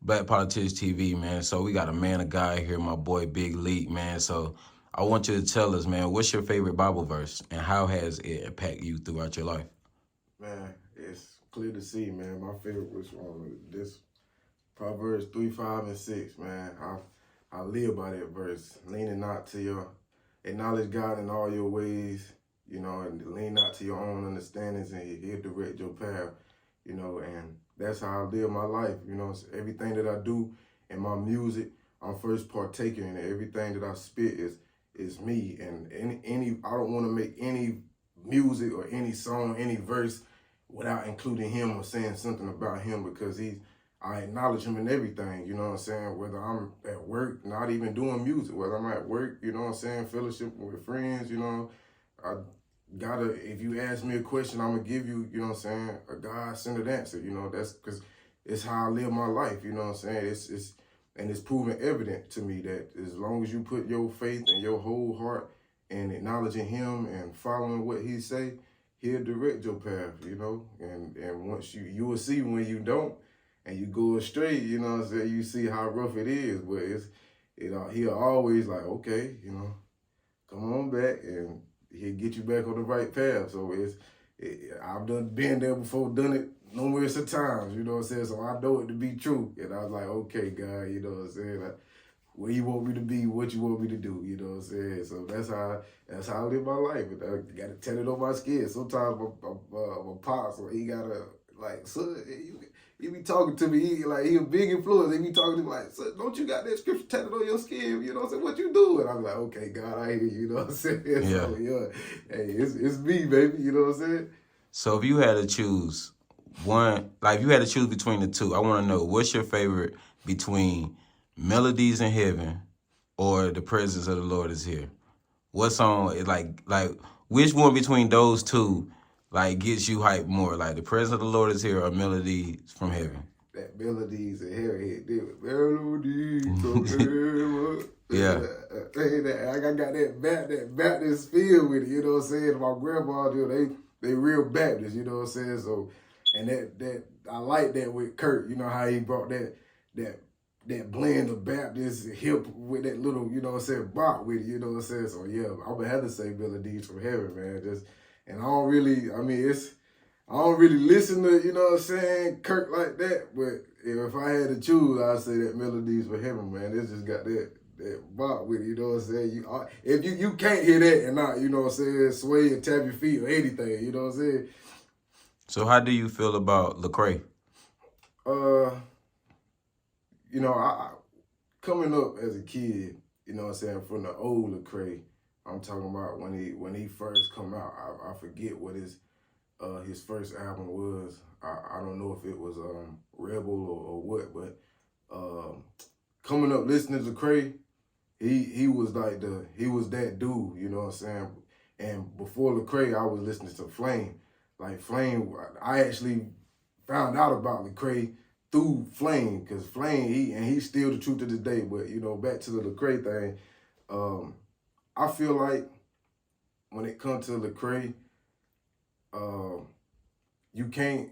Black Politicianz TV, man. So we got a man of God here, my boy Big Leak, man. So I want you to tell us, man, what's your favorite Bible verse and how has it impacted you throughout your life? Man, it's clear to see, man. My favorite was this Proverbs 3, 5, and 6, man. I live by that verse. Leaning not to your, acknowledge God in all your ways, and lean not to your own understandings, and He'll direct your path, and that's how I live my life. So everything that I do in my music, I'm first partaker in it. Everything that I spit is me, and any I don't want to make any music or any song, any verse without including Him or saying something about Him, because I acknowledge Him in everything, you know what I'm saying? Whether I'm at work, not even doing music, whether I'm at work, you know what I'm saying, fellowship with friends, I gotta, if you ask me a question, I'm gonna give you, you know what I'm saying, a God-centered answer, that's because it's how I live my life, you know what I'm saying? And it's proven evident to me that as long as you put your faith and your whole heart in acknowledging Him and following what He say, He'll direct your path, and once you will see when you don't, and you go astray, you know what I'm saying, you see how rough it is, but he'll always like, okay, come on back, and He'll get you back on the right path. So I've been there before, done it numerous of times, you know what I'm saying, so I know it to be true, and I was like, okay, God, you know what I'm saying, like, where you want me to be, what you want me to do, you know what I'm saying, so that's how I live my life, and I got to tell it on my skin. Sometimes my pops, he gotta, like, son, he be talking to me, he a big influence. He be talking to me like, son, don't you got that scripture tatted on your skin? You know what I'm saying? What you doing? I'm like, okay, God, I hear you, you know what I'm saying? Yeah. So, yeah, hey, it's me, baby, you know what I'm saying? So if you had to choose one, like if you had to choose between the two, I want to know what's your favorite between Melodies in Heaven or The Presence of the Lord is Here? What song is like which one between those two like gets you hyped more? Like The Presence of the Lord is Here or Melodies from Heaven? That Melodies and Harry Melodies from heaven. Yeah. I got that Baptist feel with it, you know what I'm saying? My grandma, they real Baptist, you know what I'm saying? So, and that I like that with Kurt, you know how he brought that blend of Baptist hip with that little, you know what I'm saying, bop with it, you know what I'm saying? So yeah, I'm gonna have to say Melodies from Heaven, man. And I don't really listen to, you know what I'm saying, Kirk like that, but if I had to choose, I'd say that Melodies for Heaven, man. It's just got that bop with it, you know what I'm saying? If you can't hear that and not, you know what I'm saying, sway and tap your feet or anything, you know what I'm saying? So how do you feel about Lecrae? I coming up as a kid, you know what I'm saying, from the old Lecrae, I'm talking about when he first come out. I forget what his first album was. I don't know if it was Rebel or what, but coming up listening to Lecrae, he was like he was that dude, you know what I'm saying? And before Lecrae, I was listening to Flame. Like Flame, I actually found out about Lecrae through Flame, because Flame, he's still the truth to this day. But back to the Lecrae thing, I feel like when it comes to Lecrae, you can't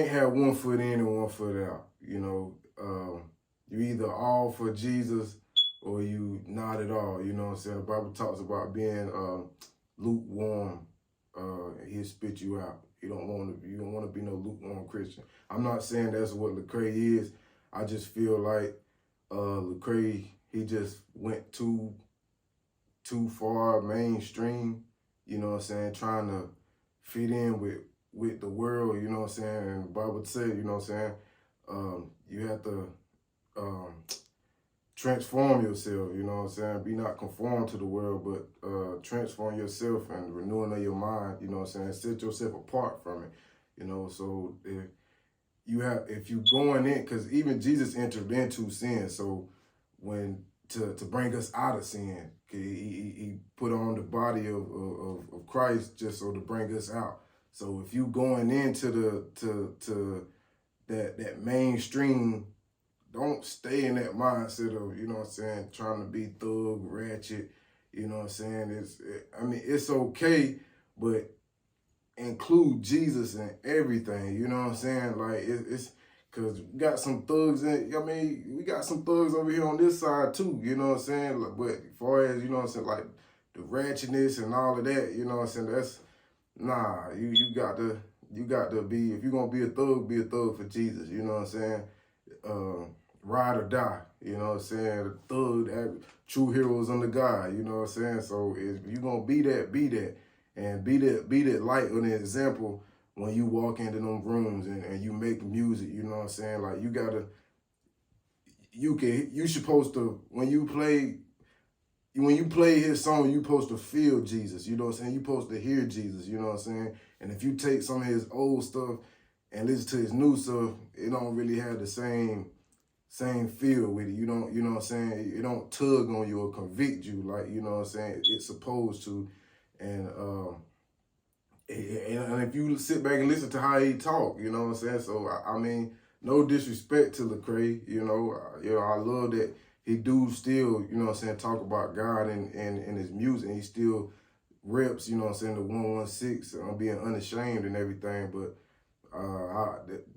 have one foot in and one foot out. You either all for Jesus or you not at all. You know what I'm saying? The Bible talks about being lukewarm. He'll spit you out. You don't want to be no lukewarm Christian. I'm not saying that's what Lecrae is. I just feel like Lecrae, he just went too far mainstream. You know what I'm saying? Trying to fit in with the world. You know what I'm saying? And the Bible said, you know what I'm saying? You have to transform yourself, you know what I'm saying? Be not conformed to the world, but transform yourself and renewing of your mind, you know what I'm saying? Set yourself apart from it, so if you going in, because even Jesus entered into sin, so when to bring us out of sin, he put on the body of Christ just so to bring us out. So if you going into to that mainstream, don't stay in that mindset of, you know what I'm saying, trying to be thug, ratchet, you know what I'm saying? It's okay, but include Jesus in everything, you know what I'm saying? Like, it's Cause we got some thugs we got some thugs over here on this side too, you know what I'm saying? Like, but as far as, you know what I'm saying, like the ratchetness and all of that, you know what I'm saying, that's, nah, you got to be, if you're gonna be a thug for Jesus, you know what I'm saying? Ride or die, you know what I'm saying? The thug, true heroes under God, you know what I'm saying? So if you're gonna be that. And be that light or the example when you walk into them rooms and you make music, you know what I'm saying? Like you supposed to, when you play his song, you supposed to feel Jesus, you know what I'm saying? You supposed to hear Jesus, you know what I'm saying? And if you take some of his old stuff and listen to his new stuff, it don't really have the same feel with it. You know what I'm saying? It don't tug on you or convict you like, you know what I'm saying, it's supposed to. And if you sit back and listen to how he talk, you know what I'm saying? So, I mean, no disrespect to Lecrae, you know, I love that he do still, you know what I'm saying, talk about God and his music. And he still reps, you know what I'm saying, the 116 on being unashamed and everything. But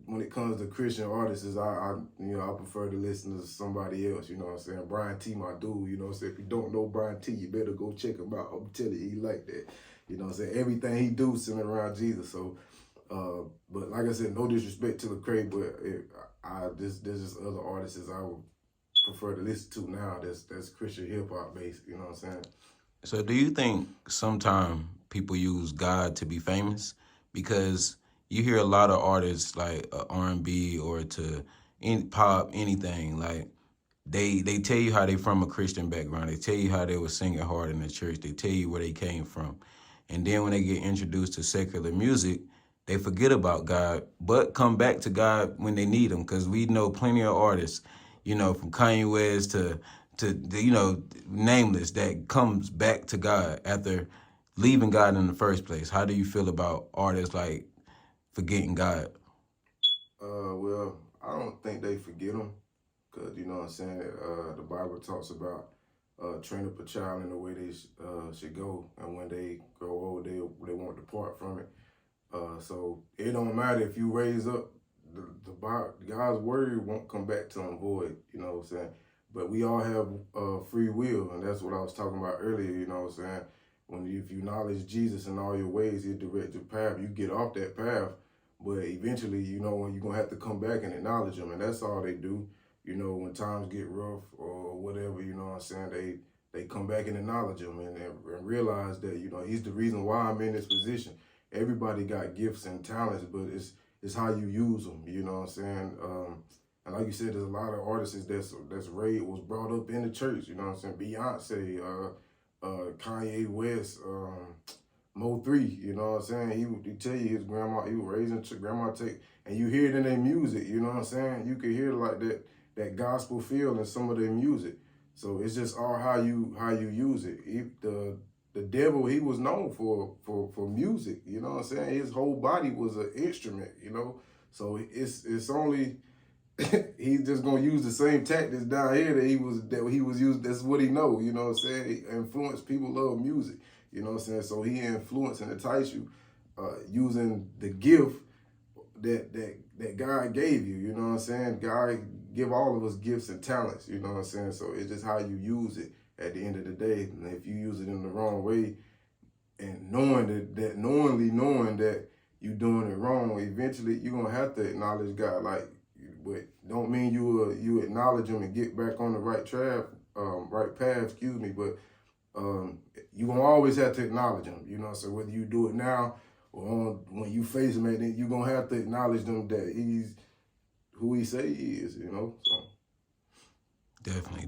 when it comes to Christian artists, I prefer to listen to somebody else, you know what I'm saying? Brian T, my dude, you know what I'm saying? If you don't know Brian T, you better go check him out. I'm telling you, he like that. You know what I'm saying? Everything he do centered around Jesus. So, but like I said, no disrespect to Lecrae, but there's just other artists I would prefer to listen to now that's Christian hip hop based, you know what I'm saying? So do you think sometimes people use God to be famous? Because you hear a lot of artists like R&B or to pop, anything, like they tell you how they from a Christian background. They tell you how they were singing hard in the church. They tell you where they came from. And then when they get introduced to secular music, they forget about God, but come back to God when they need him. Because we know plenty of artists, you know, from Kanye West to you know, nameless, that comes back to God after leaving God in the first place. How do you feel about artists like forgetting God? Well, I don't think they forget him, because, you know what I'm saying, the Bible talks about train up a child in the way they should go, and when they grow old, they won't depart from it. So it don't matter if you raise up, God's word won't come back to him void, you know what I'm saying? But we all have free will, and that's what I was talking about earlier, you know what I'm saying? If you acknowledge Jesus in all your ways, he'll direct your path. You get off that path, but eventually, you know, when you're going to have to come back and acknowledge him, and that's all they do. You know, when times get rough or whatever, you know what I'm saying, they come back and acknowledge him and realize that, you know, he's the reason why I'm in this position. Everybody got gifts and talents, but it's how you use them, you know what I'm saying? And like you said, there's a lot of artists was brought up in the church, you know what I'm saying? Beyonce, Kanye West, Mo3, you know what I'm saying? He tell you his grandma, he was raising grandma take, and you hear it in their music, you know what I'm saying? You can hear like that gospel feel in some of their music. So it's just all how you use it. The devil, he was known for music, you know what I'm saying? His whole body was an instrument, you know? So it's only he's just gonna use the same tactics down here that he was using. That's what he know, you know what I'm saying? He influence, people love music, you know what I'm saying? So he influence and entice you using the gift that God gave you, you know what I'm saying? God give all of us gifts and talents, you know what I'm saying? So it's just how you use it at the end of the day. And if you use it in the wrong way and knowingly knowing that you're doing it wrong, eventually you're gonna have to acknowledge God. Like, but don't mean you acknowledge him and get back on the right path, but you're gonna always have to acknowledge him, you know. So whether you do it now or when you face him, you're gonna have to acknowledge him that he's who he say he is, you know. So Definitely.